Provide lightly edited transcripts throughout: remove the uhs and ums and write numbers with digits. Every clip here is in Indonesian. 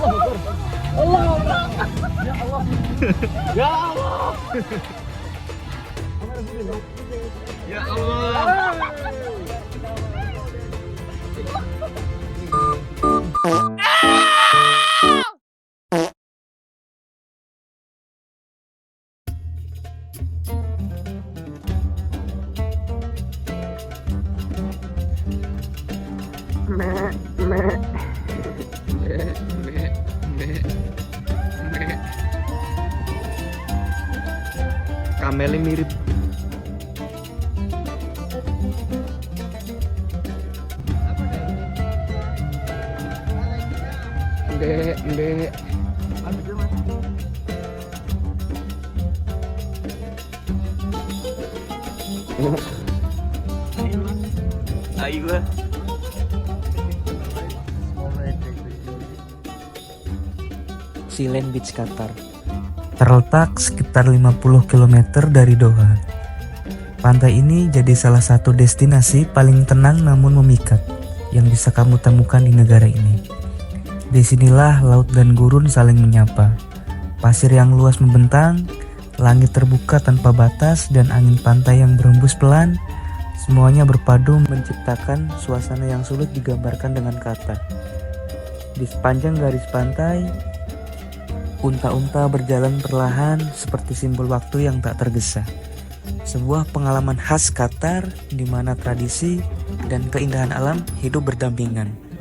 Allah Allah. Ya Allah. Ya Allah. Ya Allah. Kamelnya mirip. Ndek. Ayo. Silen Beach, Qatar. Terletak sekitar 50 km dari Doha. Pantai ini jadi salah satu destinasi paling tenang namun memikat yang bisa kamu temukan di negara ini. Disinilah laut dan gurun saling menyapa. Pasir yang luas membentang, langit terbuka tanpa batas, dan angin pantai yang berhembus pelan. Semuanya berpadu menciptakan suasana yang sulit digambarkan dengan kata. Di sepanjang garis pantai, unta-unta berjalan perlahan seperti simbol waktu yang tak tergesa. Sebuah pengalaman khas Qatar di mana tradisi dan keindahan alam hidup berdampingan.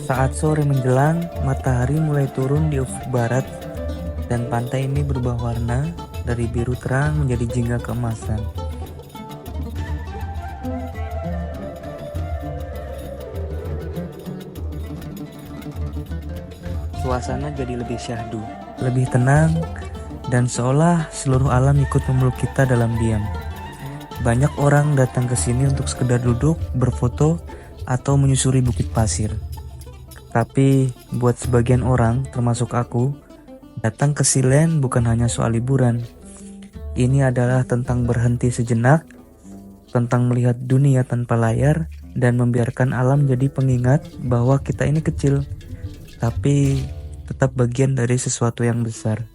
Saat sore menjelang, matahari mulai turun di ufuk barat dan pantai ini berubah warna dari biru terang menjadi jingga keemasan. Suasana jadi lebih syahdu, lebih tenang, dan seolah seluruh alam ikut memeluk kita dalam diam. Banyak orang datang ke sini untuk sekedar duduk, berfoto, atau menyusuri bukit pasir. Tapi buat sebagian orang, termasuk aku, datang ke Silen bukan hanya soal liburan. Ini adalah tentang berhenti sejenak, tentang melihat dunia tanpa layar, dan membiarkan alam jadi pengingat bahwa kita ini kecil, tapi tetap bagian dari sesuatu yang besar.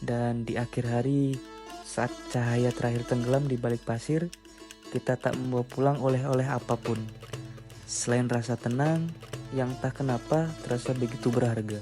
Dan di akhir hari, saat cahaya terakhir tenggelam di balik pasir, kita tak membawa pulang oleh-oleh apapun selain rasa tenang yang tak kenapa terasa begitu berharga.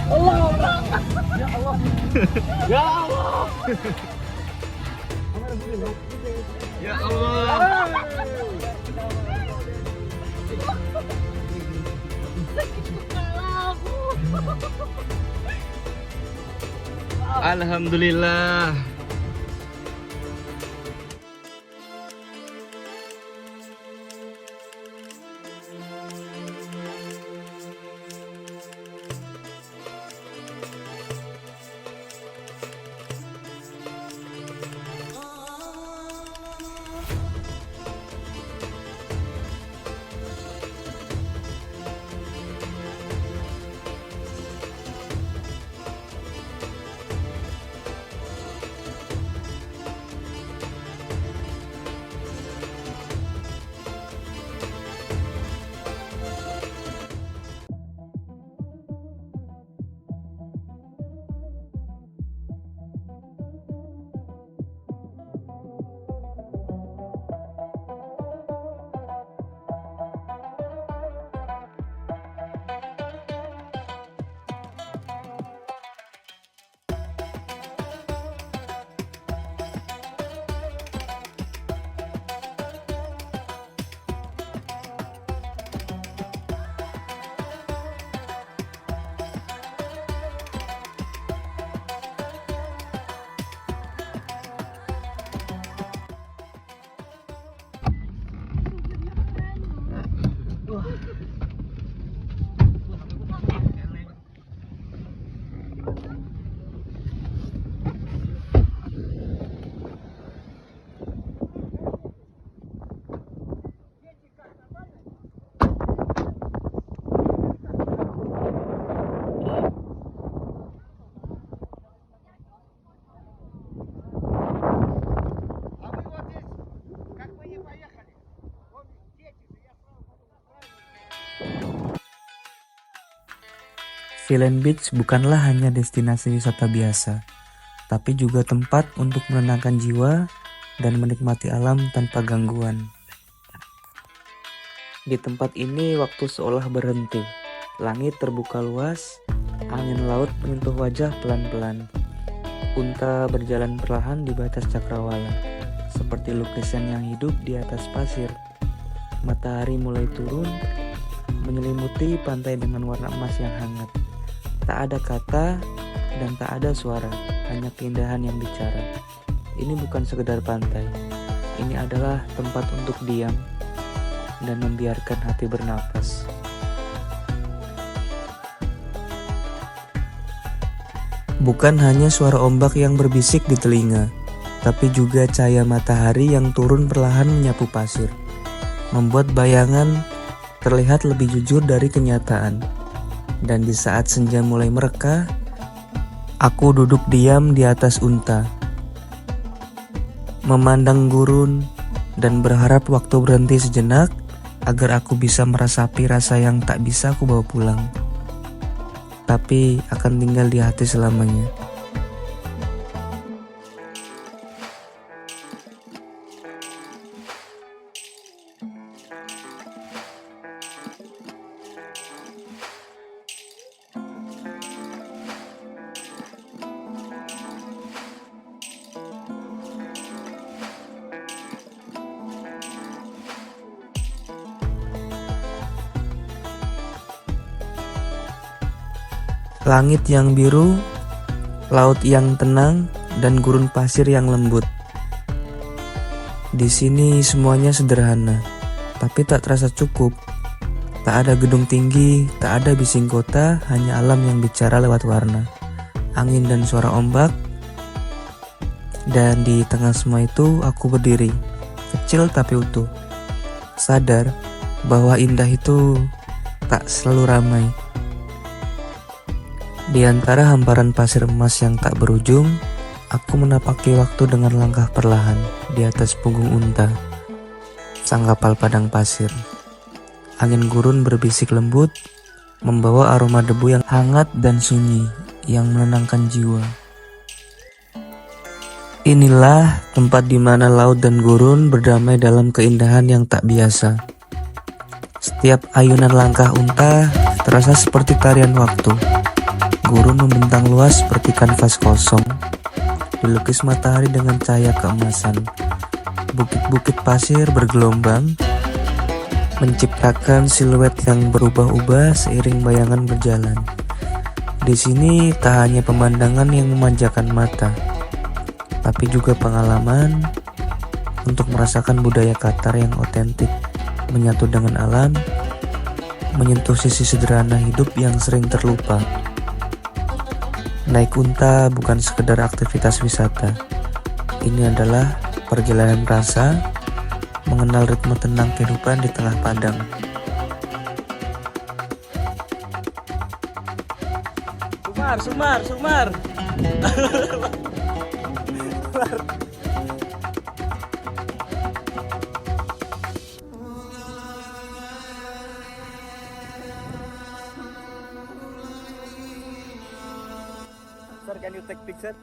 Allah Allah. Ya Allah. Ya Allah. Ya Allah. Alhamdulillah. Villain Beach bukanlah hanya destinasi wisata biasa, tapi juga tempat untuk menenangkan jiwa dan menikmati alam tanpa gangguan. Di tempat ini waktu seolah berhenti. Langit terbuka luas, angin laut menyentuh wajah pelan-pelan. Unta berjalan perlahan di batas cakrawala, seperti lukisan yang hidup di atas pasir. Matahari mulai turun, menyelimuti pantai dengan warna emas yang hangat. Tak ada kata dan tak ada suara, hanya keindahan yang bicara. Ini bukan sekedar pantai, ini adalah tempat untuk diam dan membiarkan hati bernapas. Bukan hanya suara ombak yang berbisik di telinga, tapi juga cahaya matahari yang turun perlahan menyapu pasir, membuat bayangan terlihat lebih jujur dari kenyataan. Dan di saat senja mulai mereka, aku duduk diam di atas unta, memandang gurun dan berharap waktu berhenti sejenak agar aku bisa meresapi rasa yang tak bisa aku bawa pulang, tapi akan tinggal di hati selamanya. Langit yang biru, laut yang tenang, dan gurun pasir yang lembut. Di sini semuanya sederhana, tapi tak terasa cukup. Tak ada gedung tinggi, tak ada bising kota, hanya alam yang bicara lewat warna, angin dan suara ombak. Dan di tengah semua itu aku berdiri, kecil tapi utuh, sadar bahwa indah itu tak selalu ramai. Di antara hamparan pasir emas yang tak berujung, aku menapaki waktu dengan langkah perlahan di atas punggung unta, sang kapal padang pasir. Angin gurun berbisik lembut, membawa aroma debu yang hangat dan sunyi yang menenangkan jiwa. Inilah tempat di mana laut dan gurun berdamai dalam keindahan yang tak biasa. Setiap ayunan langkah unta terasa seperti tarian waktu. Gurun membentang luas seperti kanvas kosong, dilukis matahari dengan cahaya keemasan. Bukit-bukit pasir bergelombang, menciptakan siluet yang berubah-ubah seiring bayangan berjalan. Di sini tak hanya pemandangan yang memanjakan mata, tapi juga pengalaman untuk merasakan budaya Qatar yang otentik, menyatu dengan alam, menyentuh sisi sederhana hidup yang sering terlupa. Naik unta bukan sekedar aktivitas wisata. Ini adalah perjalanan rasa, mengenal ritme tenang kehidupan di tengah padang. Sumar. Can you take picture?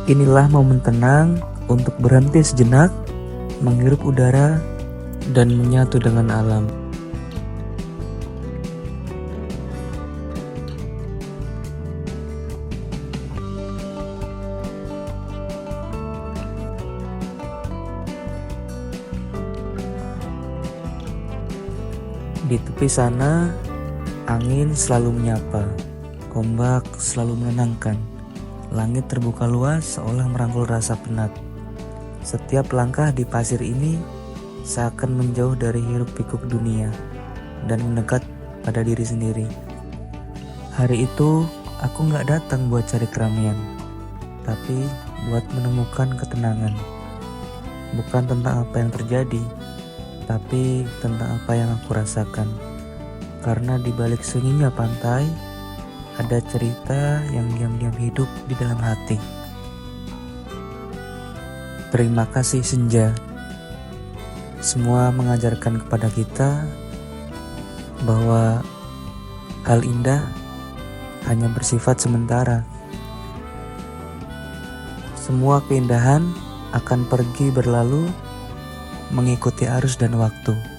Inilah momen tenang untuk berhenti sejenak, menghirup udara, dan menyatu dengan alam. Di tepi sana, angin selalu menyapa. Ombak selalu menenangkan. Langit terbuka luas seolah merangkul rasa penat. Setiap langkah di pasir ini seakan menjauh dari hiruk pikuk dunia dan mendekat pada diri sendiri. Hari itu aku gak datang buat cari keramaian, tapi buat menemukan ketenangan. Bukan tentang apa yang terjadi, tapi tentang apa yang aku rasakan. Karena di balik sunyinya pantai, ada cerita yang diam-diam hidup di dalam hati. Terima kasih senja. Semua mengajarkan kepada kita bahwa hal indah hanya bersifat sementara. Semua keindahan akan pergi berlalu mengikuti arus dan waktu.